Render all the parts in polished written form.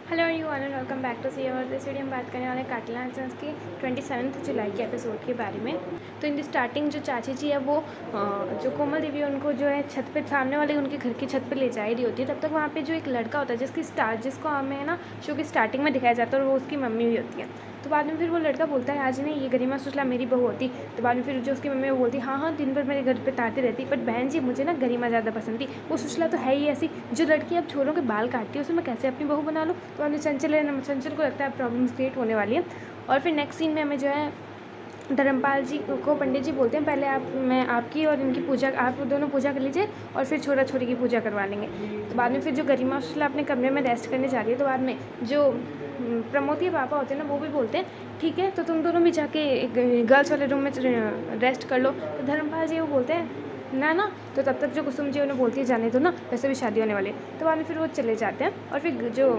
Hello everyone and welcome back to see our this video हम बात करने वाले काटला इंसेंस की 27 जुलाई के एपिसोड के बारे में। तो इन द स्टार्टिंग जो चाची जी है वो जो कोमल देवी उनको जो है छत पे सामने वाले उनके घर की छत पे ले जा रही होती है। तब तक वहाँ पे जो एक लड़का होता है जिसको हमें ना शो की स्टार्टिंग में दिखाया जाता है और वो उसकी मम्मी भी होती है। तो बाद में फिर वो लड़का बोलता है आज नहीं ये गरिमा सुशला मेरी बहू होती। तो बाद में फिर जो उसकी मम्मी वो बोलती हाँ दिन भर मेरे घर पे तारती रहती, बट बहन जी मुझे ना गरिमा ज़्यादा पसंद थी, वो सुशला तो है ही ऐसी जो लड़की अब छोरों के बाल काटती है उसे मैं कैसे अपनी बहू बना लूँ। तो बाद में चंचल को लगता है प्रॉब्लम्स क्रिएट होने वाली है। और फिर नेक्स्ट सीन में हमें जो है धर्मपाल जी को पंडित जी बोलते हैं पहले मैं आपकी और इनकी पूजा, आप दोनों पूजा कर लीजिए और फिर छोरा छोरी की पूजा करवा लेंगे। तो बाद में फिर जो गरिमा सुशला अपने कमरे में रेस्ट करने जा रही है, तो बाद में जो प्रमोद के पापा होते हैं ना वो भी बोलते हैं ठीक है तो तुम दोनों भी जाके गर्ल्स वाले रूम में रेस्ट कर लो। तो धर्मपाल जी वो बोलते हैं ना तो तब तक जो कुसुम जी उन्हें बोलती है जाने दो ना, वैसे भी शादी होने वाली है। तो बाद में फिर वो चले जाते हैं और फिर जो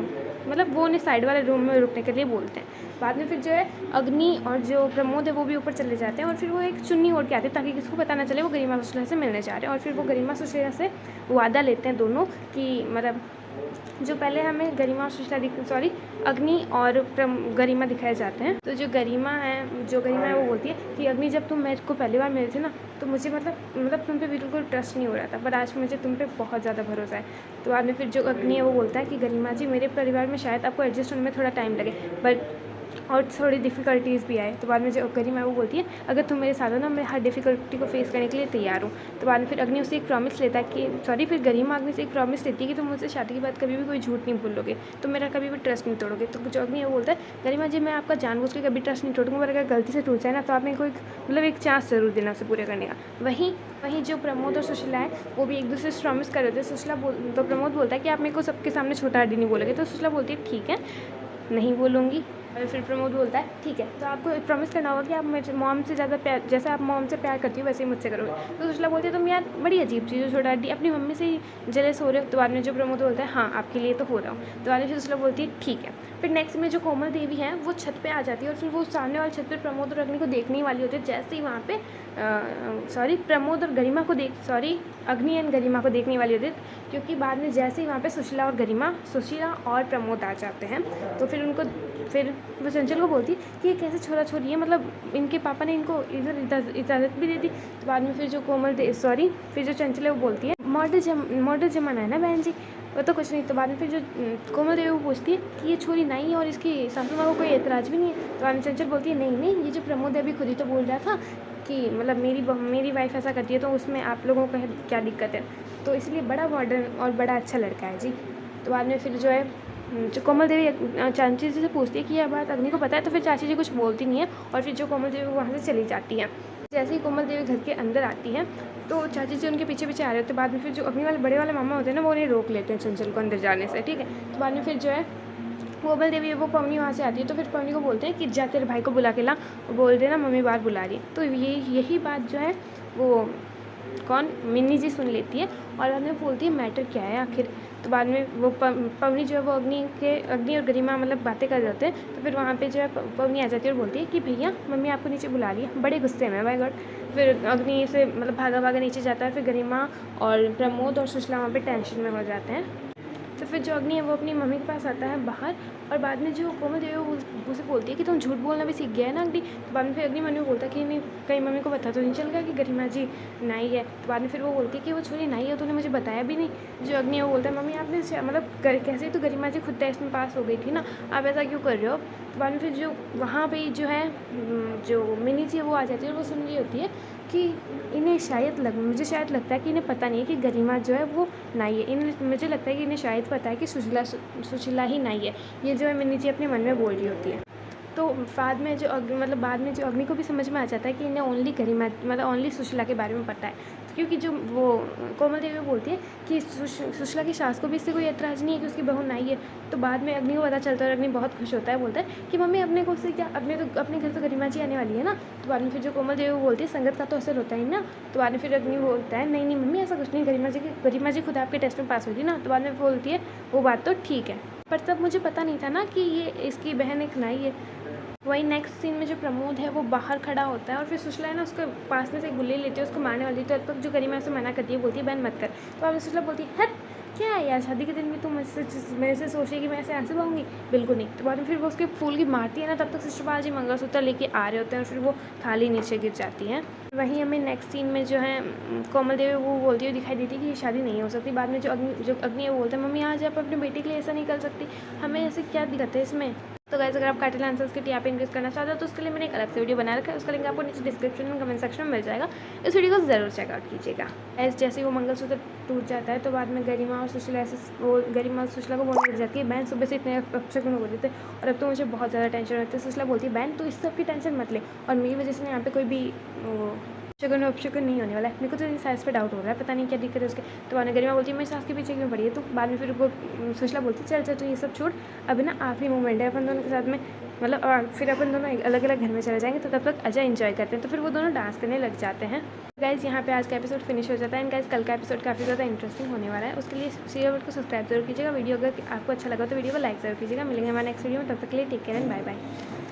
मतलब वो उन्हें साइड वाले रूम में रुकने के लिए बोलते हैं। बाद में फिर जो है अग्नि और जो प्रमोद है वो भी ऊपर चले जाते हैं और फिर वो एक चुन्नी ओढ़ के आते हैं ताकि किसी को पता ना चले वो गरिमा सुशला से मिलने जा रहे हैं। और फिर वो गरिमा सुशला से वादा लेते हैं दोनों कि मतलब जो पहले हमें गरिमा सुशला अग्नि और गरिमा दिखाए जाते हैं। तो जो गरिमा है वो बोलती है कि अग्नि जब तुम मेरे को पहली बार मिले थे ना तो मुझे मतलब तुम पे बिल्कुल ट्रस्ट नहीं हो रहा था, पर आज मुझे तुम पे बहुत ज़्यादा भरोसा है। तो बाद में फिर जो अग्नि है वो बोलता है कि गरिमा जी मेरे परिवार में शायद आपको एडजस्ट होने में थोड़ा टाइम लगे बट और थोड़ी डिफ़िकल्टीज़ भी आए। तो बाद में जो गरिमा वो बोलती है अगर तुम मेरे साथ हो ना मैं हर डिफ़िकल्टी को फेस करने के लिए तैयार हूँ। तो बाद में फिर अग्नि उससे एक प्रॉमिस लेता है कि फिर गरिमा अग्नि से एक प्रॉमिस लेती है कि तुम मुझसे शादी के बाद कभी भी कोई झूठ नहीं बोलोगे, तुम मेरा कभी भी ट्रस्ट नहीं तोड़ोगे। तो जो अग्नि वो बोलता है गरिमा जी मैं आपका जानबूझ के कभी ट्रस्ट नहीं तोड़ूंगा, पर अगर गलती से टूट जाए ना तो आप मेरे को एक चांस ज़रूर देना उसे पूरे करने का। वहीं जो प्रमोद और सुशीला है वो भी एक दूसरे से प्रॉमिस कर रहे थे। तो प्रमोद बोलता है कि आप मेरे को सबके सामने छोटा हड्डी नहीं बोलोगे। तो सुशीला बोलती है ठीक है नहीं बोलूँगी। और फिर प्रमोद बोलता है ठीक है तो आपको प्रॉमिस करना होगा कि आप मेरे मॉम से ज़्यादा प्यार, जैसे आप मॉम से प्यार करती हो वैसे ही मुझसे करोगे। तो सुशला बोलती है तुम यार बड़ी अजीब चीज़ हो, छोटा हड्डी अपनी मम्मी से ही जेलस हो रहे हो। तो बाद में जो प्रमोद बोलता है हाँ आपके लिए तो हो रहा हूँ। तो बाद में फिर सुशला बोलती है ठीक है। फिर नेक्स्ट में जो कोमल देवी है वो छत पे आ जाती है और फिर वो सामने वाले छत पे प्रमोद और अग्नि को देखने वाली होती है। जैसे ही वहाँ पे प्रमोद और गरिमा को अग्नि एंड गरिमा को देखने वाली होती है, क्योंकि बाद में जैसे ही वहाँ पे सुशीला और प्रमोद आ जाते हैं तो फिर वो चंचल को बोलती है कि ये कैसे छोरा छोरी है, मतलब इनके पापा ने इनको इधर इजाज़त भी दे दी। तो बाद में फिर जो फिर जो चंचल है वो बोलती है मॉडर्न जमाना है ना बहन जी, वो तो कुछ नहीं। तो बाद में फिर जो कोमल देवी वो पूछती है कि ये छोरी नहीं है और इसकी सासू माँ को कोई एतराज़ भी नहीं है। तो बाद में चंचल बोलती है नहीं ये जो प्रमोद है अभी खुद ही तो बोल रहा था कि मतलब मेरी वाइफ ऐसा करती है तो उसमें आप लोगों का क्या दिक्कत है, तो इसलिए बड़ा मॉडर्न और बड़ा अच्छा लड़का है जी। तो बाद में फिर जो है जो कोमल देवी चाची जी से पूछती है कि यह बात अग्नि को पता है। तो फिर चाची जी कुछ बोलती नहीं है और फिर जो कोमल देवी वहाँ से चली जाती है। जैसे ही कोमल देवी घर के अंदर आती है तो चाची जी उनके पीछे पीछे आ रहे होते हैं। बाद में फिर जो अग्नि वाले बड़े वाले मामा होते हैं ना वो उन्हें रोक लेते हैं चंचल को अंदर जाने से, ठीक है। तो बाद में फिर जो है कोमल देवी वो पवनी वहाँ से आती है तो फिर पवनी को बोलते हैं कि जा तेरे भाई को बुला के ला, बोल देना मम्मी बाहर बुला रही है। तो यही बात जो है वो मिन्नी जी सुन लेती है और बाद में बोलती है मैटर क्या है आखिर। तो बाद में वो पवनी जो है वो अग्नि और गरिमा मतलब बातें कर रहे होते हैं। तो फिर वहाँ पे जो है पवनी आ जाती है और बोलती है कि भैया मम्मी आपको नीचे बुला रही है, बड़े गुस्से में बाय गॉड। फिर अग्नि से मतलब भागा नीचे जाता है। फिर गरिमा और प्रमोद और सुशला वहाँ पे टेंशन में हो जाते हैं। तो फिर जो अग्नि है वो अपनी मम्मी के पास आता है बाहर और बाद में जो कोमल देवी वो उसे बोलती है कि तुम झूठ बोलना भी सीख गया है ना अग्नि। तो बाद में फिर अग्नि मम्मी को बोलता है कि नहीं कहीं मम्मी को पता तो नहीं चल गया कि गरिमा जी नाई है। तो बाद में फिर वो बोलती है कि वो छोरी नाई है तूने मुझे बताया भी नहीं। जो अग्नि है वो बोलता है मम्मी आपने मतलब कैसे तो गरिमा जी खुद टेस्ट में पास हो गई थी ना, आप ऐसा क्यों कर रहे हो। तो बाद में फिर जो वहाँ पर जो है जो मिनी जी वो आ जाती है और वो सुन रही होती है कि मुझे शायद लगता है कि इन्हें पता नहीं है कि गरिमा जो है वो नाई है। मुझे लगता है कि इन्हें शायद पता है कि सुशीला ही नाई है। ये जो है मिनी जी अपने मन में बोल रही होती है। तो बाद में जो अग्नि को भी समझ में आ जाता है कि इन्हें ओनली सुशीला के बारे में पता है, क्योंकि जो वो कोमल देवी बोलती है कि सुशीला की सास को भी इससे कोई एतराज़ नहीं है कि उसकी बहू नाई है। तो बाद में अग्नि को पता चलता है और अग्नि बहुत खुश होता है, बोलता है कि मम्मी अपने को उससे क्या, अपने घर तो गरिमा जी आने वाली है ना। तो बाद में फिर जो कोमल देवी बोलती है संगत का तो असर होता है ना। तो बाद में फिर अग्नि बोलता है नहीं मम्मी ऐसा कुछ नहीं, गरिमा जी खुद आपके टेस्ट में पास हुई थी ना। तो बाद में बोलती है वो बात तो ठीक है, पर तब मुझे पता नहीं था ना कि ये इसकी बहन एक नाई है। वही नेक्स्ट सीन में जो प्रमोद है वो बाहर खड़ा होता है और फिर सुशला है ना उसके पास में से एक गुल्ली लेती है, उसको मारने वाली। तो तब तक जो गरिमा उसे मना करती है, बोलती है बहन मत कर। तो अब सुशला बोलती है हट क्या है यार, शादी के दिन भी तुम मेरे से सोचे कि मैं ऐसे आंसू पाऊंगी, बिल्कुल नहीं। तो बाद में फिर वो उसके फूल की मारती है ना, तब तक शिशुपाल जी मंगलसूत्र लेके आ रहे होते हैं और फिर वो थाली नीचे गिर जाती है। वहीं हमें नेक्स्ट सीन में जो है कोमल देवी वो बोलती हुई दिखाई देती है कि ये शादी नहीं हो सकती। बाद में जो अग्नि है वो बोलते हैं मम्मी आज आप अपने बेटे के लिए ऐसा नहीं कर सकती, हमें ऐसे क्या दिक्कत है इसमें। तो गाइस, अगर आप काटिल आंसर्स की टीआरपी इंक्रीज करना चाहते हो तो उसके लिए मैंने एक अलग से वीडियो बना रखा है, उसका लिंक आपको नीचे डिस्क्रिप्शन में कमेंट सेक्शन में मिल जाएगा। इस वीडियो को ज़रूर चेकआउट कीजिएगा। जैसे ही वो मंगलसूत्र टूट जाता है तो बाद में गरिमा और सुशीला ऐसे वो गरिमा और सुशीला को बोलने लग जाती है बहन सुबह से इतने अपशगुन हो रहे थे और अब तो मुझे बहुत ज़्यादा टेंशन होती है। सुशीला बोलती है बहन तो इस सब की टेंशन मत ले, और मेरी वजह से यहाँ पे कोई भी शगुन अपशगुन नहीं होने वाला है। मेरे को तो सास पे डाउट हो रहा है, पता नहीं क्या दिक्कत है उसके। तो बाद में गरिमा बोलती है मेरी सास के पीछे क्यों पड़ी है तो। बाद में फिर वो सुशीला बोलती है चल चल तू ये सब छोड़, अभी ना आखिरी मोमेंट है अपन दोनों के साथ में, मतलब फिर अपन दोनों अलग अलग घर में चले जाएंगे तो तब तक अजय एंजॉय करते हैं। तो फिर वो दोनों डांस करने लग जाते हैं। गाइज यहाँ पे आज का एपिसोड फिनिश हो जाता है एंड गाइज कल का एपिसोड काफ़ी ज़्यादा इंटरेस्टिंग होने वाला है। उसके लिए सीरियल को सब्सक्राइब जरूर कीजिएगा। वीडियो अगर आपको अच्छा लगा तो वीडियो को लाइक जरूर कीजिएगा। मिलेंगे हमारे नेक्स्ट वीडियो में, तब तक के लिए take care and bye bye.